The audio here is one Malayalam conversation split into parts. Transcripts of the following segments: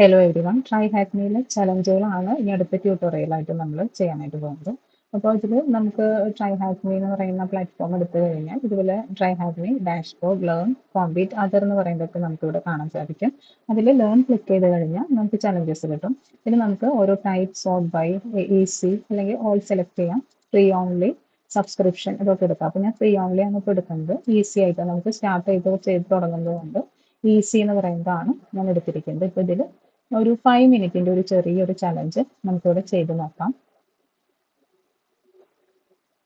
ഹലോ എവരി വൺ ട്രൈ ഹാക്മിയിലെ ചലഞ്ചുകളാണ് ഇനി അടുത്ത ട്യൂട്ടോറിയലായിട്ട് നമ്മൾ ചെയ്യാനായിട്ട് പോകുന്നത്. അപ്പോൾ ഇതിൽ നമുക്ക് ട്രൈ ഹാക്മി എന്ന് പറയുന്ന പ്ലാറ്റ്ഫോം എടുത്തു കഴിഞ്ഞാൽ ഇതുപോലെ try hack me dashboard learn compete other എന്ന് പറയുന്നതൊക്കെ നമുക്ക് ഇവിടെ കാണാൻ സാധിക്കും. അതിൽ ലേൺ ക്ലിക്ക് ചെയ്ത് കഴിഞ്ഞാൽ നമുക്ക് ചലഞ്ചസ് കിട്ടും. പിന്നെ നമുക്ക് ഓരോ ടൈപ്പ് സോർട്ട് ബൈ ഈസി അല്ലെങ്കിൽ ഓൾ സെലക്ട് ചെയ്യാം. ഫ്രീ ഓൺലി സബ്സ്ക്രിപ്ഷൻ ഇതൊക്കെ എടുക്കാം. അപ്പോൾ ഞാൻ ഫ്രീ ഓൺലി ആണ് ഇപ്പോൾ എടുക്കുന്നത്. ഈസി ആയിട്ട് നമുക്ക് സ്റ്റാർട്ട് ചെയ്ത് തുടങ്ങുന്നതുകൊണ്ട് ഈസി എന്ന് പറയുന്നതാണ് ഞാൻ എടുത്തിരിക്കുന്നത്. ഇപ്പോൾ ഇതിൽ ഒരു 5 മിനിറ്റിന്റെ ഒരു ചെറിയൊരു ചലഞ്ച് നമുക്കിവിടെ ചെയ്ത് നോക്കാം.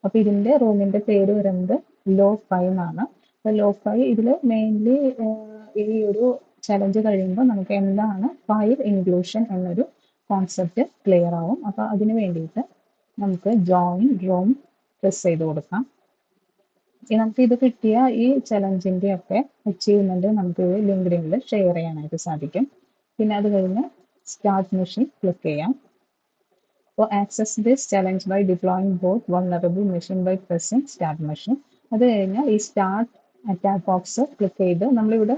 അപ്പൊ ഇതിന്റെ റൂമിന്റെ പേര് വരുന്നത് ലോ 5 എന്നാണ്. അപ്പൊ ലോ 5 ഇതിൽ മെയിൻലി ഈ ഒരു ചലഞ്ച് കഴിയുമ്പോൾ നമുക്ക് എന്താണ് ഫയൽ ഇൻക്ലൂഷൻ എന്നൊരു കോൺസെപ്റ്റ് ക്ലിയർ ആവും. അപ്പൊ അതിന് വേണ്ടിയിട്ട് നമുക്ക് ജോയിൻ റൂം പ്രസ് ചെയ്ത് കൊടുക്കാം. നമുക്ക് ഇത് കിട്ടിയ ഈ ചലഞ്ചിന്റെ ഒക്കെ അച്ചീവ്മെന്റ് നമുക്ക് ലിങ്ക്ഡിനിൽ ഷെയർ ചെയ്യാനായിട്ട് സാധിക്കും. പിന്നെ അത് കഴിഞ്ഞ് സ്റ്റാർട്ട് മെഷീൻ ക്ലിക്ക് ചെയ്യാം. അപ്പോൾ access this challenge by deploying both vulnerable machine by pressing start machine. അത് കഴിഞ്ഞാൽ ഈ സ്റ്റാർട്ട് അറ്റാക്ക് ബോക്സ് ക്ലിക്ക് ചെയ്ത് നമ്മളിവിടെ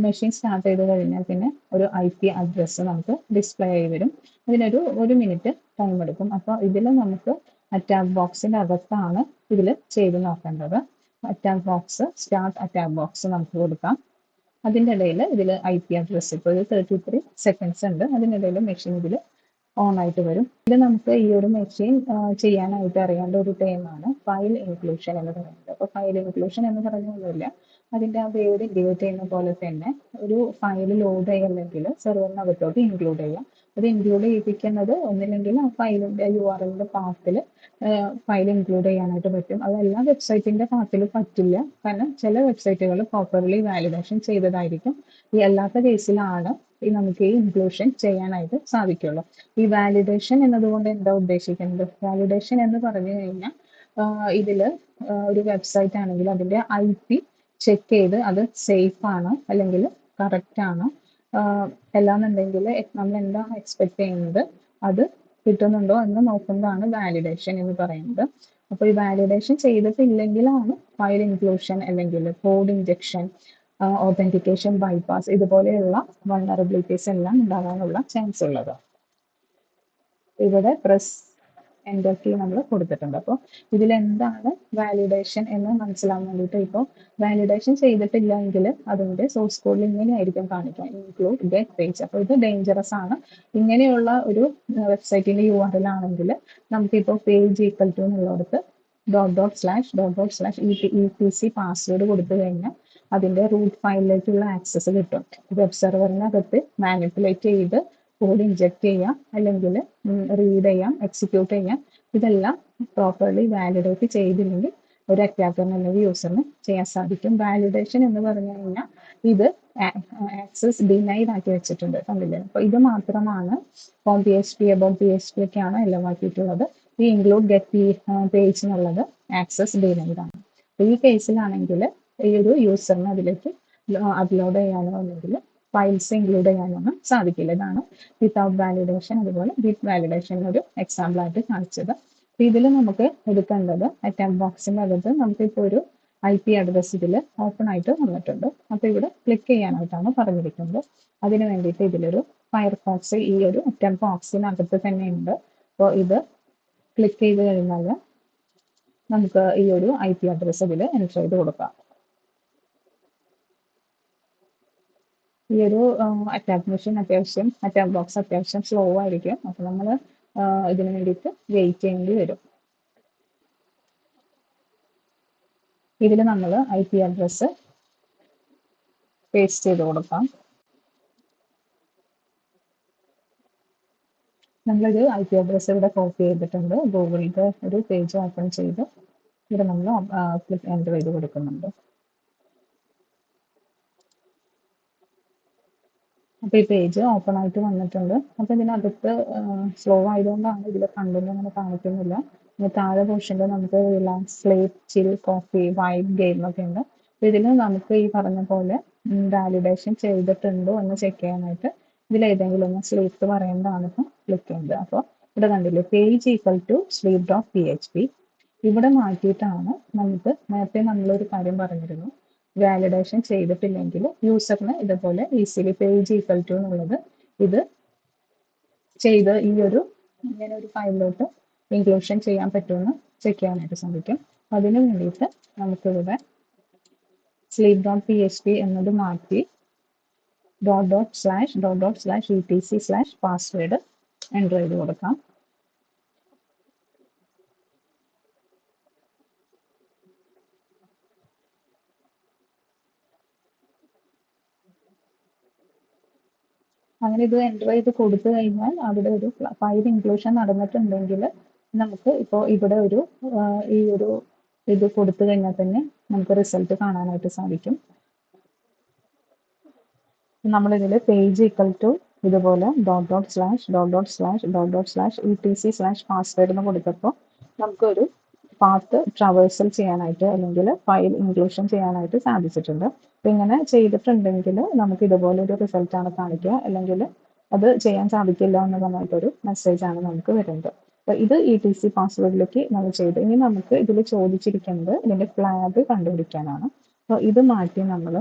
മെഷീൻ സ്റ്റാർട്ട് ചെയ്ത് കഴിഞ്ഞാൽ പിന്നെ ഒരു IP അഡ്രസ്സ് നമുക്ക് ഡിസ്പ്ലേ ആയി വരും. അതിനൊരു മിനിറ്റ് ടൈം എടുക്കും. അപ്പോൾ ഇതിൽ നമുക്ക് അറ്റാക്ക് ബോക്സിന്റെ അകത്താണ് ഇതിൽ ചെയ്ത് നോക്കേണ്ടത്. Attack box start attack box നമുക്ക് കൊടുക്കാം. അതിൻ്റെ ഇടയിൽ ഇതിൽ IP അഡ്രസ്സ് ഇപ്പോൾ ഒരു 33 സെക്കൻഡ്സ് ഉണ്ട്. അതിനിടയിൽ മെഷീൻ ഇതിൽ ഓൺ ആയിട്ട് വരും. ഇത് നമുക്ക് ഈ ഒരു മെഷീൻ ചെയ്യാനായിട്ട് അറിയേണ്ട ഒരു ടൈമാണ് ഫയൽ ഇൻക്ലൂഷൻ എന്ന് പറയുന്നത്. അപ്പോൾ ഫയൽ ഇൻക്ലൂഷൻ എന്ന് പറഞ്ഞൊന്നുമില്ല, അതിൻ്റെ ആ വേർഡ് ഇൻഡിക്കേറ്റ് ചെയ്യുന്ന പോലെ തന്നെ ഒരു ഫയൽ ലോഡ് ചെയ്യണമെങ്കിൽ സെർവറിനകത്തോട്ട് ഇൻക്ലൂഡ് ചെയ്യാം. അത് ഇൻക്ലൂഡ് ചെയ്യിപ്പിക്കുന്നത് ഒന്നില്ലെങ്കിൽ ആ ഫയലിൻ്റെ URL പാത്തിൽ ഫയൽ ഇൻക്ലൂഡ് ചെയ്യാനായിട്ട് പറ്റും. അത് എല്ലാ വെബ്സൈറ്റിന്റെ പാത്തിൽ പറ്റില്ല. കാരണം ചില വെബ്സൈറ്റുകൾ പ്രോപ്പർലി വാലിഡേഷൻ ചെയ്തതായിരിക്കും. ഈ അല്ലാത്ത കേസിലാണ് നമുക്ക് ഈ ഇൻക്ലൂഷൻ ചെയ്യാനായിട്ട് സാധിക്കുള്ളൂ. ഈ വാലിഡേഷൻ എന്നതുകൊണ്ട് എന്താ ഉദ്ദേശിക്കുന്നത്? വാലിഡേഷൻ എന്ന് പറഞ്ഞു കഴിഞ്ഞാൽ ഇതിൽ ഒരു വെബ്സൈറ്റ് ആണെങ്കിൽ അതിന്റെ IP ചെക്ക് ചെയ്ത് അത് സേഫ് ആണ് അല്ലെങ്കിൽ കറക്റ്റ് ആണ്, അല്ലാന്നുണ്ടെങ്കിൽ നമ്മൾ എന്താ എക്സ്പെക്ട് ചെയ്യുന്നത് അത് കിട്ടുന്നുണ്ടോ എന്ന് നോക്കുന്നതാണ് വാലിഡേഷൻ എന്ന് പറയുന്നത്. അപ്പോൾ ഈ വാലിഡേഷൻ ചെയ്തിട്ടില്ലെങ്കിലാണ് ഫയൽ ഇൻക്ലൂഷൻ അല്ലെങ്കിൽ കോഡ് ഇഞ്ചക്ഷൻ, ഓതന്റിക്കേഷൻ ബൈപാസ് ഇതുപോലെയുള്ള വൾണറബിലിറ്റീസ് എല്ലാം ഉണ്ടാകാനുള്ള ചാൻസ് ഉള്ളത്. ഇവിടെ പ്രസ് എൻ്റർ കീ നമ്മൾ കൊടുത്തിട്ടുണ്ട്. അപ്പോൾ ഇതിലെന്താണ് വാലിഡേഷൻ എന്ന് മനസ്സിലാവാൻ വേണ്ടിയിട്ട് ഇപ്പോൾ വാലിഡേഷൻ ചെയ്തിട്ടില്ല എങ്കിൽ അതിൻ്റെ സോഴ്സ് കോഡിൽ ഇങ്ങനെയായിരിക്കും കാണിക്കുക, ഇൻക്ലൂഡ് ഗെറ്റ് പേജ്. അപ്പോൾ ഇത് ഡേഞ്ചറസ് ആണ്. ഇങ്ങനെയുള്ള ഒരു വെബ്സൈറ്റിൻ്റെ URL ആണെങ്കിൽ നമുക്കിപ്പോൾ പേജ് ഈക്വൽ ടു എന്നുള്ളിടത്ത് //etc പാസ്വേഡ് കൊടുത്തു കഴിഞ്ഞാൽ അതിൻ്റെ റൂട്ട് ഫയലിലേക്കുള്ള ആക്സസ് കിട്ടും. വെബ് സെർവറിനകത്ത് മാനിപ്പുലേറ്റ് ചെയ്ത് കോഡ് ഇഞ്ചക്ട് ചെയ്യാം, അല്ലെങ്കിൽ റീഡ് ചെയ്യാം, എക്സിക്യൂട്ട് ചെയ്യാം. ഇതെല്ലാം പ്രോപ്പർലി വാലിഡേറ്റ് ചെയ്തില്ലെങ്കിൽ ഒരു അറ്റാക്കറിന് അല്ലെങ്കിൽ യൂസറിന് ചെയ്യാൻ സാധിക്കും. വാലിഡേഷൻ എന്ന് പറഞ്ഞു കഴിഞ്ഞാൽ ഇത് ആക്സസ് ഡിനൈഡ് ആക്കി വെച്ചിട്ടുണ്ട്, കണ്ടില്ലേ? അപ്പോൾ ഇത് മാത്രമാണ് PHP അബൌട്ട് PHP ഒക്കെയാണ് എല്ലാം ആക്കിയിട്ടുള്ളത്. ഈ ഇൻക്ലൂഡ് ഗെറ്റ് പേജ് എന്നുള്ളത് ആക്സസ് ഡിനൈഡ് ആണ്. ഈ കേസിലാണെങ്കിൽ ഈ ഒരു യൂസറിന് അതിലേക്ക് അപ്ലോഡ് ചെയ്യാനോ അല്ലെങ്കിൽ ഫയൽസ് ഇൻക്ലൂഡ് ചെയ്യാനൊന്നും സാധിക്കില്ല. ഇതാണ് വിത്തൗട്ട് വാലിഡേഷൻ അതുപോലെ വിത്ത് വാലിഡേഷൻ ഒരു എക്സാമ്പിൾ ആയിട്ട് കാണിച്ചത്. ഇതിൽ നമുക്ക് എടുക്കേണ്ടത് അറ്റാക്ക് ബോക്സിന്റെ അകത്ത് നമുക്കിപ്പോൾ ഒരു IP അഡ്രസ് ഇതിൽ ഓപ്പൺ ആയിട്ട് വന്നിട്ടുണ്ട്. അപ്പോൾ ഇവിടെ ക്ലിക്ക് ചെയ്യാനായിട്ടാണ് പറഞ്ഞിരിക്കുന്നത്. അതിന് വേണ്ടിയിട്ട് ഇതിലൊരു ഫയർഫോക്സ് ഈ ഒരു അറ്റാക്ക് ബോക്സിനകത്ത് തന്നെ ഉണ്ട്. അപ്പോൾ ഇത് ക്ലിക്ക് ചെയ്ത് കഴിഞ്ഞാൽ നമുക്ക് ഈ ഒരു IP അഡ്രസ് ഇതിൽ എൻ്റർ ചെയ്ത് കൊടുക്കാം. ഈ ഒരു അറ്റാക്ക് ബോക്സ് അത്യാവശ്യം സ്ലോ ആയിരിക്കും. അപ്പോൾ നമ്മൾ ഇതിന് വേണ്ടിയിട്ട് വെയിറ്റ് ചെയ്യേണ്ടി വരും. ഇതിൽ നമ്മൾ IP അഡ്രസ് പേസ്റ്റ് ചെയ്ത് കൊടുക്കാം. നമ്മളൊരു IP അഡ്രസ് ഇവിടെ കോപ്പി ചെയ്തിട്ടുണ്ട്. ഗൂഗിളിൻ്റെ ഒരു പേജ് ഓപ്പൺ ചെയ്ത് ഇവിടെ നമ്മൾ എൻ്റർ ചെയ്ത് കൊടുക്കുന്നുണ്ട്. അപ്പോൾ ഈ പേജ് ഓപ്പൺ ആയിട്ട് വന്നിട്ടുണ്ട്. അപ്പോൾ ഇതിനകത്ത് സ്ലോ ആയതുകൊണ്ടാണ് ഇതിൽ കണ്ടന്റ് അങ്ങനെ കാണിക്കുന്നില്ല. താഴെ പോർഷനിൽ നമുക്ക് റിലാക്സ്, സ്ലീപ്പ്, ചിൽ, കോഫി, വൈബ്, ഗെയിം ഒക്കെ ഉണ്ട്. അപ്പോൾ ഇതിൽ നമുക്ക് ഈ പറഞ്ഞ പോലെ വാലിഡേഷൻ ചെയ്തിട്ടുണ്ടോ എന്ന് ചെക്ക് ചെയ്യാനായിട്ട് ഇതിലേതെങ്കിലും ഒന്ന് സ്ലീപ്പ് പറയുന്നതാണ് ഇപ്പോൾ ക്ലിക്ക് ചെയ്യുന്നത്. അപ്പോൾ ഇവിടെ കണ്ടില്ലേ, പേജ് ഈക്വൽ ടു sleep.php. ഇവിടെ മാറ്റിയിട്ടാണ് നമുക്ക് നേരത്തെ നമ്മളൊരു കാര്യം പറഞ്ഞിരുന്നു, വാലിഡേഷൻ ചെയ്തിട്ടില്ലെങ്കിൽ യൂസറിന് ഇതുപോലെ ഈസിലി പേജ് ഈക്വൽ ടു എന്നുള്ളത് ഇത് ചെയ്ത് ഈ ഒരു ഇങ്ങനെ ഒരു ഫയലിലോട്ട് ഇൻക്ലൂഷൻ ചെയ്യാൻ പറ്റുമെന്ന് ചെക്ക് ചെയ്യാനായിട്ട് സാധിക്കും. അതിന് വേണ്ടിയിട്ട് നമുക്കിവിടെ sleep dot P H P എന്നത് മാറ്റി etc/password എൻ്റർ ചെയ്ത് കൊടുക്കാം. അങ്ങനെ ഇത് എൻ്റർ ചെയ്ത് കൊടുത്തു കഴിഞ്ഞാൽ അവിടെ ഒരു ഫയൽ ഇൻക്ലൂഷൻ നടന്നിട്ടുണ്ടെങ്കിൽ നമുക്ക് ഇപ്പോൾ ഇവിടെ ഒരു ഈ ഒരു ഇത് കൊടുത്തു കഴിഞ്ഞാൽ തന്നെ നമുക്ക് റിസൾട്ട് കാണാനായിട്ട് സാധിക്കും. നമ്മളിതിൽ പേജ് ഈക്വൽ ടു ഇതുപോലെ etc/password എന്ന് കൊടുത്തപ്പോൾ നമുക്കൊരു പാത്ത് ട്രാവേഴ്സൽ ചെയ്യാനായിട്ട് അല്ലെങ്കിൽ ഫയൽ ഇൻക്ലൂഷൻ ചെയ്യാനായിട്ട് സാധിച്ചിട്ടുണ്ട്. അപ്പം ഇങ്ങനെ ചെയ്തിട്ടുണ്ടെങ്കിൽ നമുക്ക് ഇതുപോലെ ഒരു റിസൾട്ടാണ് കാണിക്കുക, അല്ലെങ്കിൽ അത് ചെയ്യാൻ സാധിക്കില്ല എന്ന് പറഞ്ഞിട്ടൊരു മെസ്സേജാണ് നമുക്ക് വരുന്നത്. അപ്പോൾ ഇത് etc പാസ്വേഡിലേക്ക് നമ്മൾ ചെയ്തു. ഇനി നമുക്ക് ഇതിൽ ചോദിച്ചിരിക്കുന്നത് ഇതിൻ്റെ ഫ്ലാഗ് കണ്ടുപിടിക്കാനാണ്. അപ്പോൾ ഇത് മാറ്റി നമ്മൾ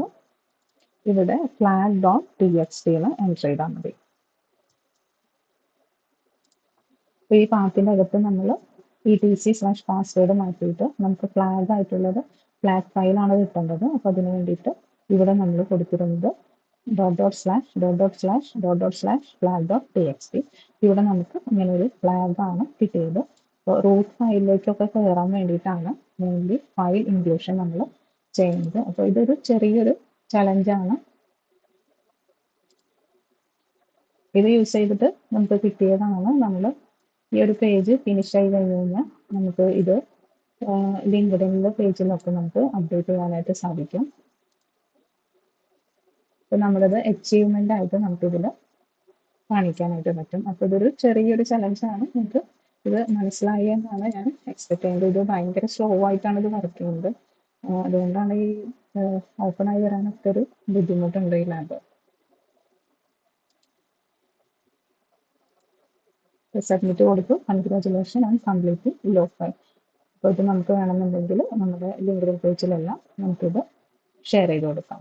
ഇവിടെ flag.txt എൻ്റർ ചെയ്താൽ മതി. അപ്പോൾ ഈ പാത്തിൻ്റെ അകത്ത് നമ്മൾ etc/password മാറ്റിയിട്ട് നമുക്ക് ഫ്ലാഗ് ആയിട്ടുള്ളത് ഫ്ലാഗ് ഫയലാണ് കിട്ടേണ്ടത്. അപ്പോൾ അതിന് വേണ്ടിയിട്ട് ഇവിടെ നമ്മൾ കൊടുത്തിരുന്നത് .flag.txt. ഇവിടെ നമുക്ക് ഇങ്ങനെ ഒരു ഫ്ലാഗാണ് കിട്ടിയത്. അപ്പോൾ റൂട്ട് ഫയലിലേക്കൊക്കെ കയറാൻ വേണ്ടിയിട്ടാണ് മെയിൻലി ഫയൽ ഇൻക്ലൂഷൻ നമ്മൾ ചെയ്യുന്നത്. അപ്പോൾ ഇതൊരു ചെറിയൊരു ചലഞ്ചാണ്. ഇത് യൂസ് ചെയ്തിട്ട് നമുക്ക് കിട്ടിയതാണ്. നമ്മൾ ഈ ഒരു പേജ് ഫിനിഷ് ആയി കഴിഞ്ഞ് കഴിഞ്ഞാൽ നമുക്ക് ഇത് ലിങ്ക്ഡിനിലെ പേജിലൊക്കെ നമുക്ക് അപ്ഡേറ്റ് ചെയ്യാനായിട്ട് സാധിക്കും. അപ്പോൾ നമ്മളിത് അച്ചീവ്മെൻ്റ് ആയിട്ട് നമുക്കിതിൽ കാണിക്കാനായിട്ട് പറ്റും. അപ്പോൾ ഇതൊരു ചെറിയൊരു ചലഞ്ചാണ്. നമുക്ക് ഇത് മനസ്സിലായി എന്നാണ് ഞാൻ എക്സ്പെക്ട് ചെയ്യുന്നത്. ഇത് ഭയങ്കര സ്ലോ ആയിട്ടാണ് ഇത് വർക്ക് ചെയ്യുന്നത്. അതുകൊണ്ടാണ് ഈ ഓപ്പൺ ആയി വരാനൊക്കെ ഒരു ബുദ്ധിമുട്ടുണ്ട് ഈ ലാബ്. സബ്മിറ്റ് കൊടുത്തു. Congratulation and complete lo-fi. അപ്പോൾ ഇത് നമുക്ക് വേണമെന്നുണ്ടെങ്കിൽ നമ്മുടെ ലിങ്ക്ഡിൻ പേജിലെല്ലാം നമുക്കിത് ഷെയർ ചെയ്ത് കൊടുക്കാം.